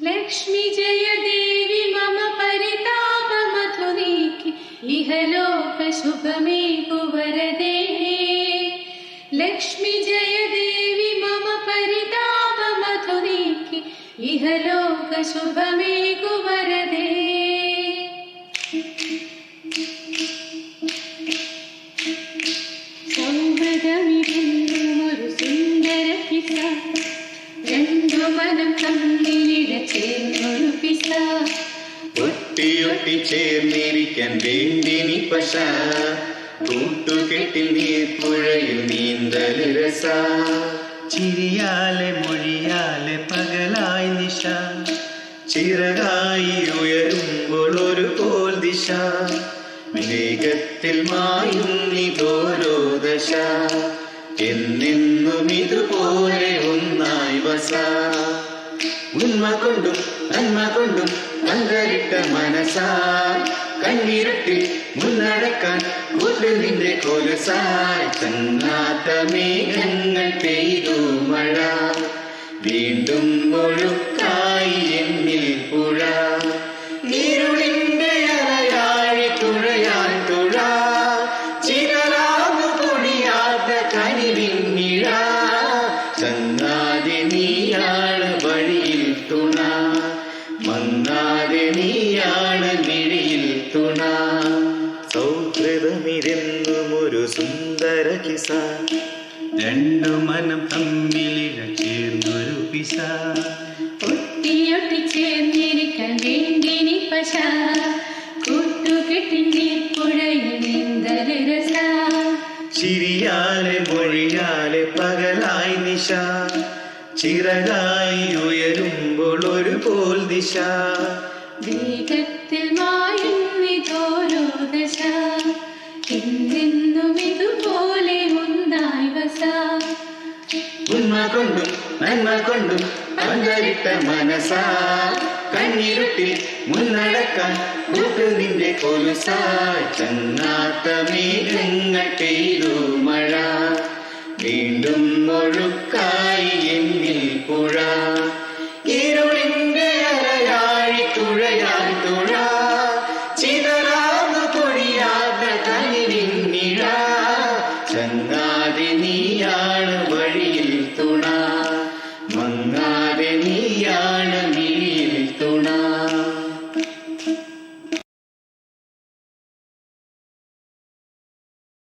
ലക്ഷ്മി ജയ ദേവി മമ പരിതാപമധുനീക്കി ഇഹലോക ശുഭമേകു വരദേ. ലക്ഷ്മി ജയ ദേവി മമ പരിതാപമധുനീക്കി ഇഹലോക ശുഭമേകു വരദേ. സൗഹൃദമിരുന്നൊരു സുന്ദര പിസ, രണ്ടു മനം തമ്മിലിട ചേർന്നൊരു പിസ. ഒട്ടിയൊട്ടി ചേർന്നിരിക്കാൻ വേണ്ടി നീ പശ, കൂട്ടുകെട്ടിൽ നീർപ്പുഴയിൽ നീന്തൽ രസ. ചിരിയാലെ മൊഴിയാലെ പകലായി നിശ, ചിറകായി ഉയരുമ്പോൾ ഒരു പോൽ ദിശ. മേഘത്തിൽ മായുന്നിതോരോ ദശ, എന്നെന്നും ഇതുപോലെ ഒന്നായി വസ. ഉന്മ കൊണ്ടും നന്മ കൊണ്ടും പന്തലിട്ട മനസാ, കണ്ണീരട്ടിൽ മുന്നടക്കാൻ കൂട്ടിൽ നിന്റെ കോലസായി. ചങ്ങാത്ത മേഘങ്ങൾ പെയ്തു മഴ, വീണ്ടും ഒഴുക്കായി എന്നിൽ പുഴ. നീരുളിന്റെ അലയാഴി തുഴയാൻ തുഴ, ചിരലാമു പൊടിയാത്ത കനിവിന്നിഴ. ചങ്ങാതെ നീയാണ് വഴിയിൽ തുണ, മങ്ങാതെ നീയാണ് മിഴിയിൽ തുണ. സൗഹൃദമിരെന്നും ഒരു സുന്ദര കിസ, രണ്ടു മനം തമ്മിലിഴ ചേർന്നൊരു പിസ. ഒട്ടിയൊട്ടി ചേർന്നിരിക്കാൻ വേണ്ടി നീ പശ, കൂട്ടുകെട്ടിൻ നീർപ്പുഴയിൽ നീന്തൽ രസ. ചിരിയാലെ മൊഴിയാലെ പകലായി നിശ, ചിറകായി ഉയരുമ്പോൾ ഒരു പോൽ ദിശ. വേഗത്തിൽ മായുന്നിതോരോ ദശ, എന്നെന്നും ഇതുപോലെ ഒന്നായി വസ. ഉന്മ കൊണ്ടും നന്മ കൊണ്ടും പന്തലിട്ട മനസാ, കണ്ണീരുട്ടിൽ മുന്നടക്കാൻ കൂട്ടു നിന്റെ കൊലുസായി. ചങ്ങാത്ത മേഘങ്ങൾ പെയ്തു മഴ, വീണ്ടും ഒഴുക്ക